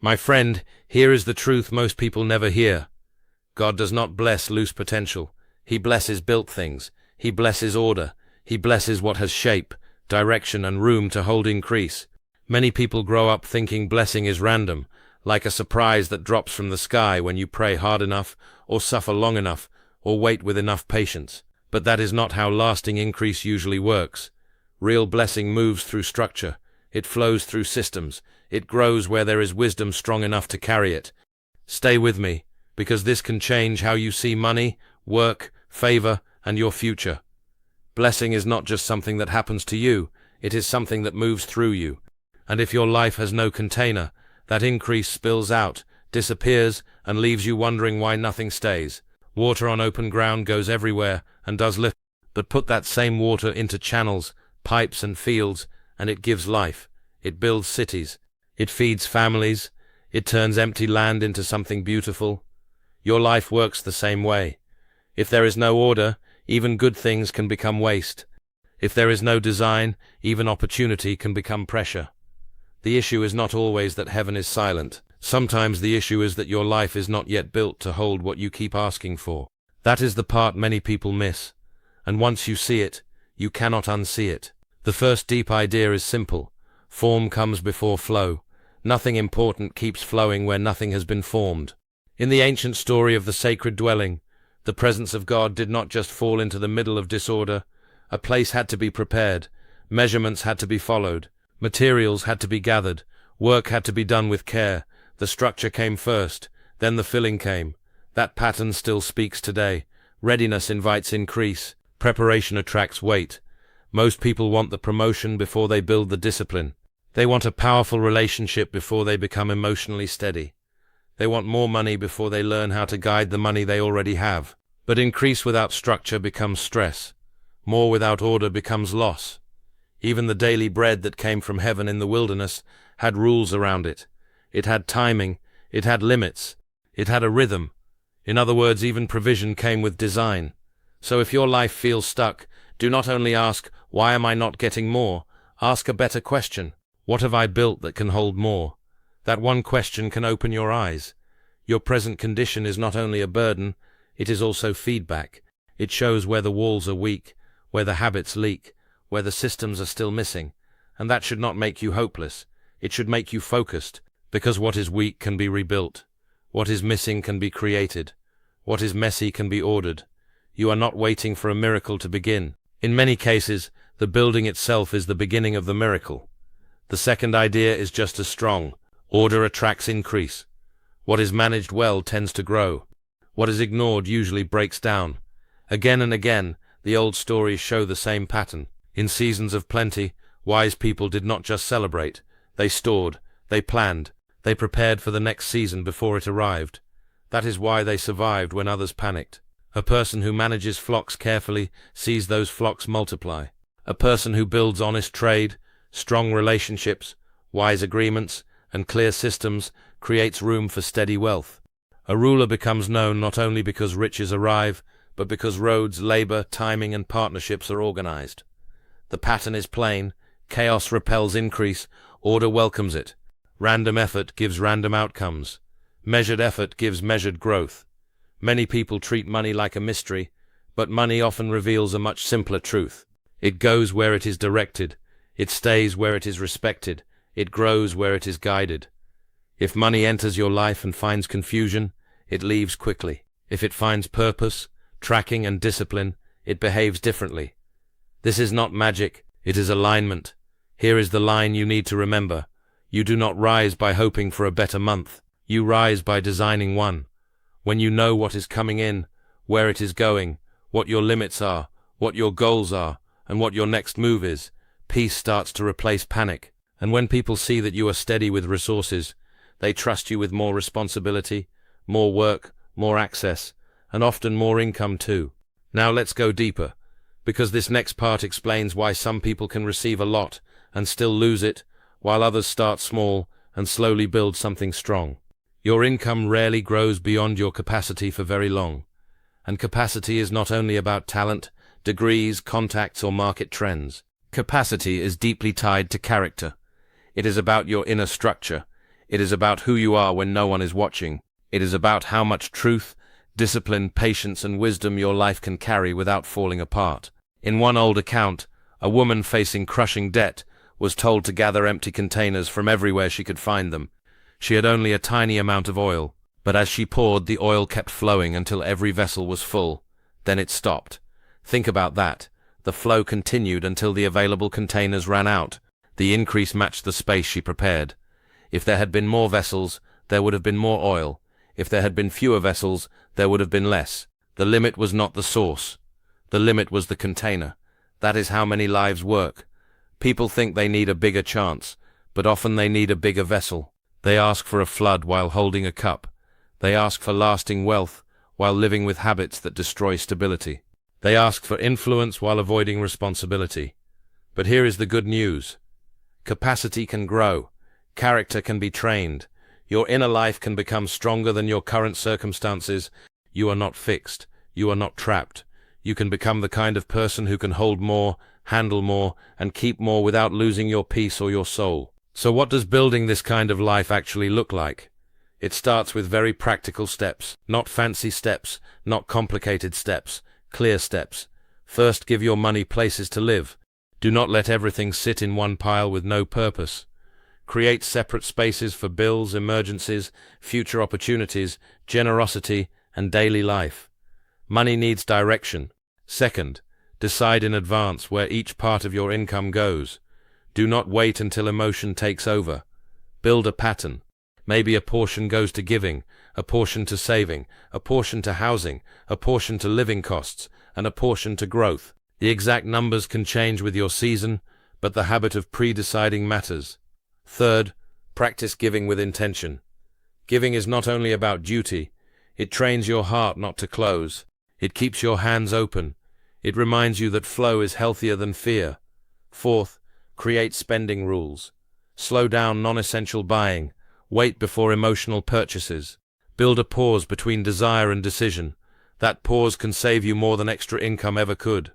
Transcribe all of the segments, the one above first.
My friend, here is the truth most people never hear. God does not bless loose potential. He blesses built things. He blesses order. He blesses what has shape, direction, and room to hold increase. Many people grow up thinking blessing is random, like a surprise that drops from the sky when you pray hard enough, or suffer long enough, or wait with enough patience. But that is not how lasting increase usually works. Real blessing moves through structure. It flows through systems. It grows where there is wisdom strong enough to carry it. Stay with me, because this can change how you see money, work, favor, and your future. Blessing is not just something that happens to you, it is something that moves through you. And if your life has no container, that increase spills out, disappears, and leaves you wondering why nothing stays. Water on open ground goes everywhere and does little, but put that same water into channels, pipes, and fields, and it gives life. It builds cities. It feeds families. It turns empty land into something beautiful. Your life works the same way. If there is no order, even good things can become waste. If there is no design, even opportunity can become pressure. The issue is not always that heaven is silent. Sometimes the issue is that your life is not yet built to hold what you keep asking for. That is the part many people miss. And once you see it, you cannot unsee it. The first deep idea is simple. Form comes before flow. Nothing important keeps flowing where nothing has been formed. In the ancient story of the sacred dwelling, the presence of God did not just fall into the middle of disorder. A place had to be prepared. Measurements had to be followed. Materials had to be gathered. Work had to be done with care. The structure came first, then the filling came. That pattern still speaks today. Readiness invites increase. Preparation attracts weight. Most people want the promotion before they build the discipline. They want a powerful relationship before they become emotionally steady. They want more money before they learn how to guide the money they already have. But increase without structure becomes stress. More without order becomes loss. Even the daily bread that came from heaven in the wilderness had rules around it. It had timing. It had limits. It had a rhythm. In other words, even provision came with design. So if your life feels stuck, do not only ask, why am I not getting more? Ask a better question. What have I built that can hold more? That one question can open your eyes. Your present condition is not only a burden, it is also feedback. It shows where the walls are weak, where the habits leak, where the systems are still missing. And that should not make you hopeless. It should make you focused, because what is weak can be rebuilt. What is missing can be created. What is messy can be ordered. You are not waiting for a miracle to begin. In many cases, the building itself is the beginning of the miracle. The second idea is just as strong. Order attracts increase. What is managed well tends to grow. What is ignored usually breaks down. Again and again, the old stories show the same pattern. In seasons of plenty, wise people did not just celebrate. They stored, they planned, they prepared for the next season before it arrived. That is why they survived when others panicked. A person who manages flocks carefully sees those flocks multiply. A person who builds honest trade, strong relationships, wise agreements, and clear systems creates room for steady wealth. A ruler becomes known not only because riches arrive, but because roads, labor, timing, and partnerships are organized. The pattern is plain. Chaos repels increase. Order welcomes it. Random effort gives random outcomes. Measured effort gives measured growth. Many people treat money like a mystery, but money often reveals a much simpler truth. It goes where it is directed. It stays where it is respected. It grows where it is guided. If money enters your life and finds confusion, it leaves quickly. If it finds purpose, tracking, and discipline, it behaves differently. This is not magic, it is alignment. Here is the line you need to remember. You do not rise by hoping for a better month. You rise by designing one. When you know what is coming in, where it is going, what your limits are, what your goals are, and what your next move is, peace starts to replace panic. And when people see that you are steady with resources, they trust you with more responsibility, more work, more access, and often more income too. Now let's go deeper, because this next part explains why some people can receive a lot and still lose it, while others start small and slowly build something strong. Your income rarely grows beyond your capacity for very long. And capacity is not only about talent, degrees, contacts, or market trends. Capacity is deeply tied to character. It is about your inner structure. It is about who you are when no one is watching. It is about how much truth, discipline, patience, and wisdom your life can carry without falling apart. In one old account, a woman facing crushing debt was told to gather empty containers from everywhere she could find them. She had only a tiny amount of oil, but as she poured, the oil kept flowing until every vessel was full. Then it stopped. Think about that. The flow continued until the available containers ran out. The increase matched the space she prepared. If there had been more vessels, there would have been more oil. If there had been fewer vessels, there would have been less. The limit was not the source. The limit was the container. That is how many lives work. People think they need a bigger chance, but often they need a bigger vessel. They ask for a flood while holding a cup. They ask for lasting wealth while living with habits that destroy stability. They ask for influence while avoiding responsibility. But here is the good news. Capacity can grow. Character can be trained. Your inner life can become stronger than your current circumstances. You are not fixed. You are not trapped. You can become the kind of person who can hold more, handle more, and keep more without losing your peace or your soul. So what does building this kind of life actually look like? It starts with very practical steps, not fancy steps, not complicated steps, clear steps. First, give your money places to live. Do not let everything sit in one pile with no purpose. Create separate spaces for bills, emergencies, future opportunities, generosity, and daily life. Money needs direction. Second, decide in advance where each part of your income goes. Do not wait until emotion takes over. Build a pattern. Maybe a portion goes to giving, a portion to saving, a portion to housing, a portion to living costs, and a portion to growth. The exact numbers can change with your season, but the habit of pre-deciding matters. Third, practice giving with intention. Giving is not only about duty. It trains your heart not to close. It keeps your hands open. It reminds you that flow is healthier than fear. Fourth, create spending rules. Slow down non-essential buying. Wait before emotional purchases. Build a pause between desire and decision. That pause can save you more than extra income ever could.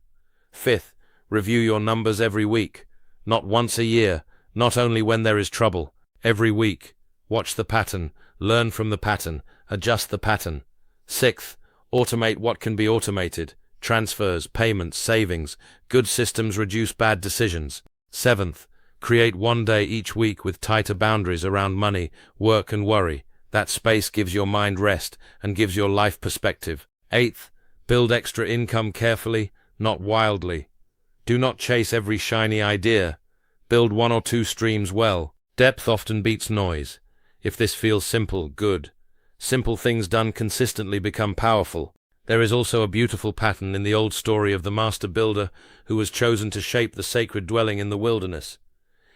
Fifth, review your numbers every week. Not once a year, not only when there is trouble. Every week. Watch the pattern, learn from the pattern, adjust the pattern. Sixth, automate what can be automated. Transfers, payments, savings. Good systems reduce bad decisions. Seventh, create one day each week with tighter boundaries around money, work, and worry. That space gives your mind rest and gives your life perspective. Eighth, build extra income carefully, not wildly. Do not chase every shiny idea. Build one or two streams well. Depth often beats noise. If this feels simple, good. Simple things done consistently become powerful. There is also a beautiful pattern in the old story of the master builder who was chosen to shape the sacred dwelling in the wilderness.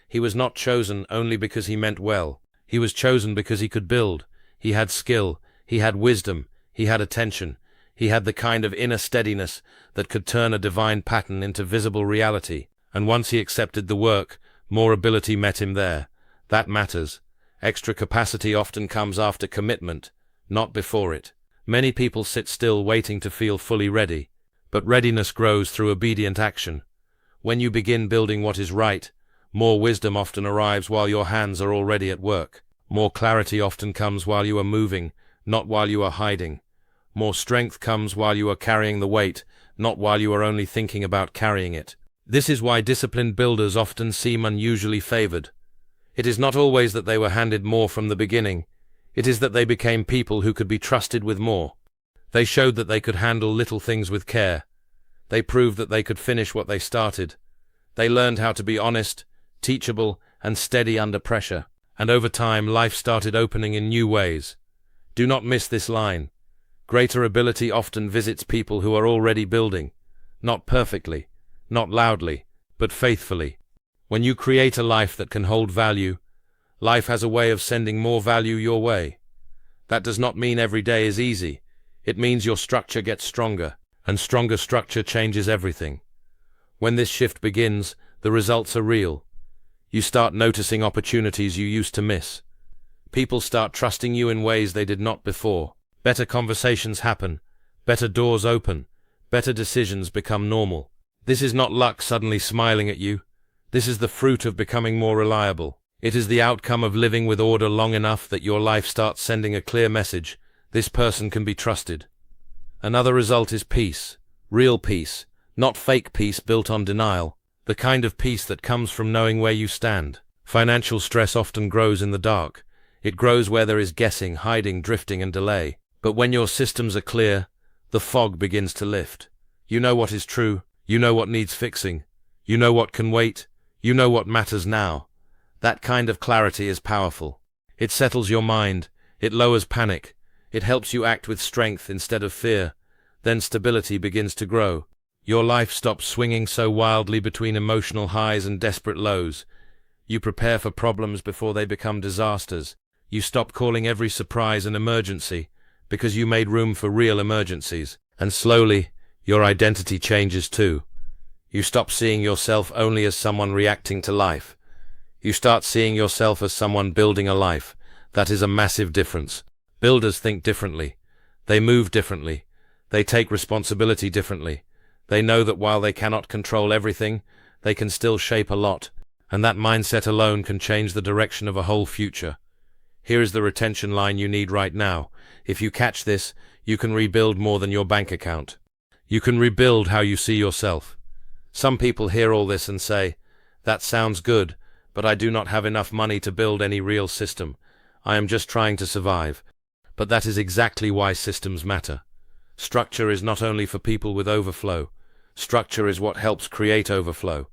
He was not chosen only because he meant well. He was chosen because he could build. He had skill. He had wisdom. He had attention. He had the kind of inner steadiness that could turn a divine pattern into visible reality. And once he accepted the work, more ability met him there. That matters. Extra capacity often comes after commitment, not before it. Many people sit still waiting to feel fully ready, but readiness grows through obedient action. When you begin building what is right, more wisdom often arrives while your hands are already at work. More clarity often comes while you are moving, not while you are hiding. More strength comes while you are carrying the weight, not while you are only thinking about carrying it. This is why disciplined builders often seem unusually favored. It is not always that they were handed more from the beginning. It is that they became people who could be trusted with more. They showed that they could handle little things with care. They proved that they could finish what they started. They learned how to be honest, teachable, and steady under pressure. And over time, life started opening in new ways. Do not miss this line. Greater ability often visits people who are already building. Not perfectly, not loudly, but faithfully. When you create a life that can hold value, life has a way of sending more value your way. That does not mean every day is easy. It means your structure gets stronger, and stronger structure changes everything. When this shift begins, the results are real. You start noticing opportunities you used to miss. People start trusting you in ways they did not before. Better conversations happen. Better doors open. Better decisions become normal. This is not luck suddenly smiling at you. This is the fruit of becoming more reliable. It is the outcome of living with order long enough that your life starts sending a clear message. This person can be trusted. Another result is peace. Real peace, not fake peace built on denial. The kind of peace that comes from knowing where you stand. Financial stress often grows in the dark. It grows where there is guessing, hiding, drifting, and delay. But when your systems are clear, the fog begins to lift. You know what is true. You know what needs fixing. You know what can wait. You know what matters now. That kind of clarity is powerful. It settles your mind. It lowers panic. It helps you act with strength instead of fear. Then stability begins to grow. Your life stops swinging so wildly between emotional highs and desperate lows. You prepare for problems before they become disasters. You stop calling every surprise an emergency because you made room for real emergencies. And slowly, your identity changes too. You stop seeing yourself only as someone reacting to life. You start seeing yourself as someone building a life. That is a massive difference. Builders think differently. They move differently. They take responsibility differently. They know that while they cannot control everything, they can still shape a lot, and that mindset alone can change the direction of a whole future. Here is the retention line you need right now. If you catch this, you can rebuild more than your bank account. You can rebuild how you see yourself. Some people hear all this and say, "That sounds good, but I do not have enough money to build any real system. I am just trying to survive." But that is exactly why systems matter. Structure is not only for people with overflow. Structure is what helps create overflow.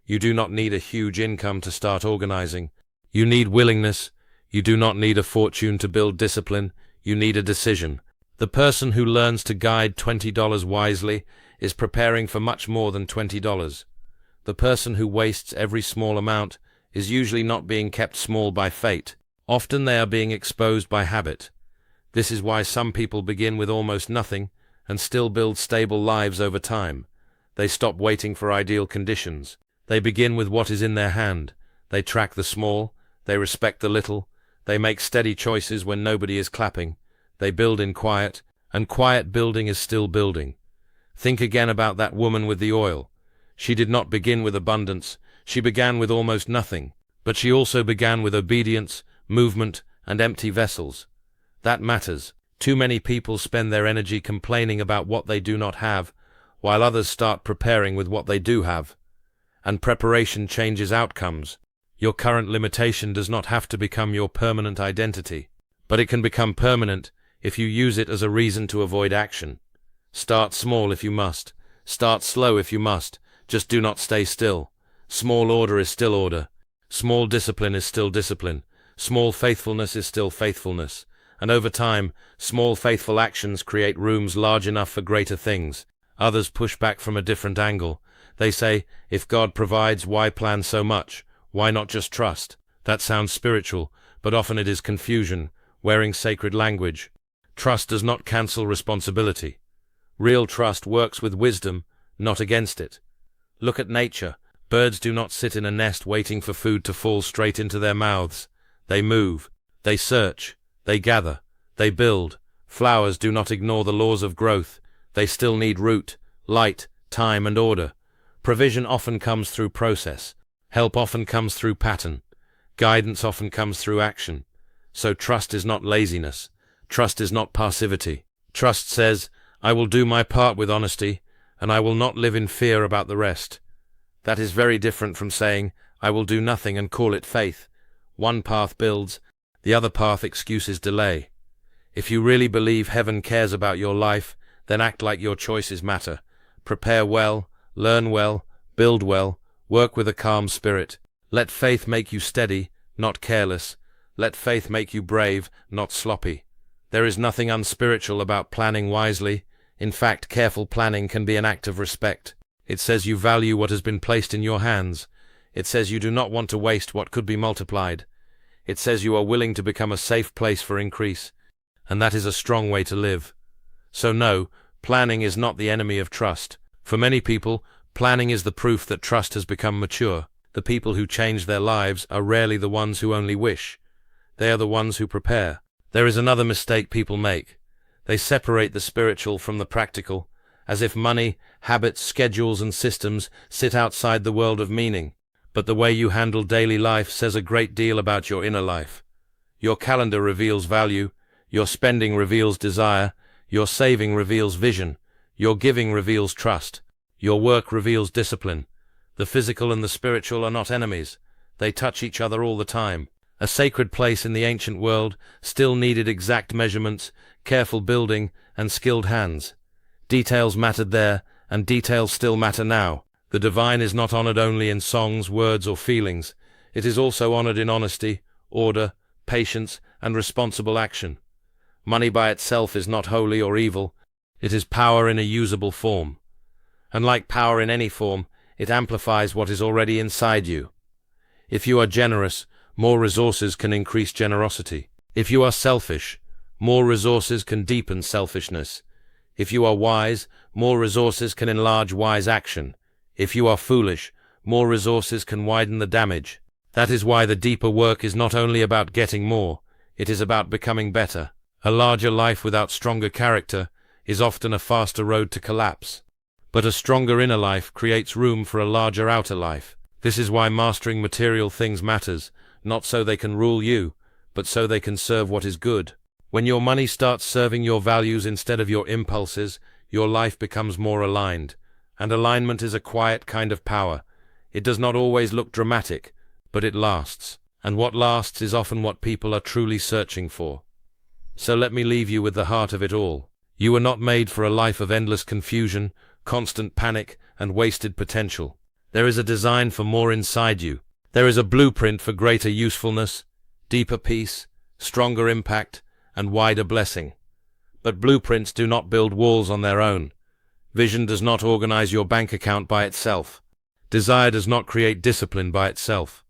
You do not need a huge income to start organizing. You need willingness. You do not need a fortune to build discipline. You need a decision. The person who learns to guide $20 wisely is preparing for much more than $20. The person who wastes every small amount is usually not being kept small by fate. Often they are being exposed by habit. This is why some people begin with almost nothing and still build stable lives over time. They stop waiting for ideal conditions. They begin with what is in their hand. They track the small. They respect the little. They make steady choices when nobody is clapping. They build in quiet, and quiet building is still building. Think again about that woman with the oil. She did not begin with abundance. She began with almost nothing. But she also began with obedience, movement, and empty vessels. That matters. Too many people spend their energy complaining about what they do not have, while others start preparing with what they do have. And preparation changes outcomes. Your current limitation does not have to become your permanent identity, but it can become permanent if you use it as a reason to avoid action. Start small if you must. Start slow if you must. Just do not stay still. Small order is still order. Small discipline is still discipline. Small faithfulness is still faithfulness. And over time, small faithful actions create rooms large enough for greater things. Others push back from a different angle. They say, if God provides, why plan so much? Why not just trust? That sounds spiritual, but often it is confusion, wearing sacred language. Trust does not cancel responsibility. Real trust works with wisdom, not against it. Look at nature. Birds do not sit in a nest waiting for food to fall straight into their mouths. They move. They search. They gather. They build. Flowers do not ignore the laws of growth. They still need root, light, time, and order. Provision often comes through process. Help often comes through pattern. Guidance often comes through action. So trust is not laziness. Trust is not passivity. Trust says, I will do my part with honesty, and I will not live in fear about the rest. That is very different from saying, I will do nothing and call it faith. One path builds, the other path excuses delay. If you really believe heaven cares about your life, then act like your choices matter. Prepare well, learn well, build well, work with a calm spirit. Let faith make you steady, not careless. Let faith make you brave, not sloppy. There is nothing unspiritual about planning wisely. In fact, careful planning can be an act of respect. It says you value what has been placed in your hands. It says you do not want to waste what could be multiplied. It says you are willing to become a safe place for increase. And that is a strong way to live. So no, planning is not the enemy of trust. For many people, planning is the proof that trust has become mature. The people who change their lives are rarely the ones who only wish. They are the ones who prepare. There is another mistake people make. They separate the spiritual from the practical, as if money, habits, schedules, and systems sit outside the world of meaning. But the way you handle daily life says a great deal about your inner life. Your calendar reveals value, your spending reveals desire, your saving reveals vision, your giving reveals trust, your work reveals discipline. The physical and the spiritual are not enemies. They touch each other all the time. A sacred place in the ancient world still needed exact measurements, careful building, and skilled hands. Details mattered there, and details still matter now. The divine is not honored only in songs, words, or feelings. It is also honored in honesty, order, patience, and responsible action. Money by itself is not holy or evil. It is power in a usable form. And like power in any form, it amplifies what is already inside you. If you are generous, more resources can increase generosity. If you are selfish, more resources can deepen selfishness. If you are wise, more resources can enlarge wise action. If you are foolish, more resources can widen the damage. That is why the deeper work is not only about getting more, it is about becoming better. A larger life without stronger character is often a faster road to collapse. But a stronger inner life creates room for a larger outer life. This is why mastering material things matters, not so they can rule you, but so they can serve what is good. When your money starts serving your values instead of your impulses, your life becomes more aligned. And alignment is a quiet kind of power. It does not always look dramatic, but it lasts. And what lasts is often what people are truly searching for. So let me leave you with the heart of it all. You were not made for a life of endless confusion, constant panic, and wasted potential. There is a design for more inside you. There is a blueprint for greater usefulness, deeper peace, stronger impact, and wider blessing. But blueprints do not build walls on their own. Vision does not organize your bank account by itself. Desire does not create discipline by itself.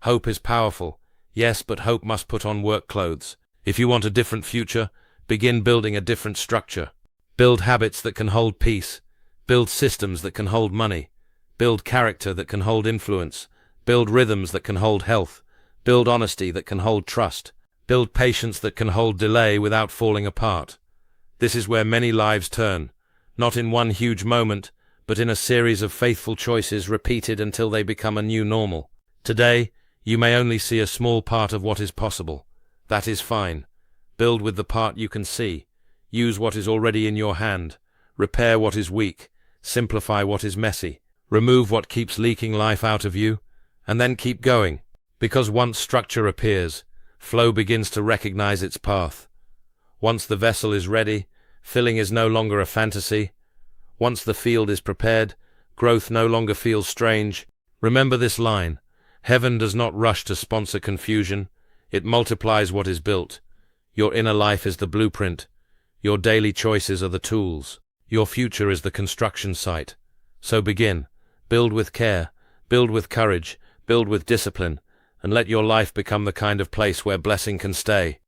Hope is powerful, yes, but hope must put on work clothes. If you want a different future, begin building a different structure. Build habits that can hold peace. Build systems that can hold money. Build character that can hold influence. Build rhythms that can hold health. Build honesty that can hold trust. Build patience that can hold delay without falling apart. This is where many lives turn, not in one huge moment, but in a series of faithful choices repeated until they become a new normal. Today, you may only see a small part of what is possible. That is fine. Build with the part you can see. Use what is already in your hand. Repair what is weak. Simplify what is messy. Remove what keeps leaking life out of you, and then keep going. Because once structure appears, flow begins to recognize its path. Once the vessel is ready, filling is no longer a fantasy. Once the field is prepared, growth no longer feels strange. Remember this line: heaven does not rush to sponsor confusion. It multiplies what is built. Your inner life is the blueprint. Your daily choices are the tools. Your future is the construction site. So begin. Build with care. Build with courage. Build with discipline. And let your life become the kind of place where blessing can stay.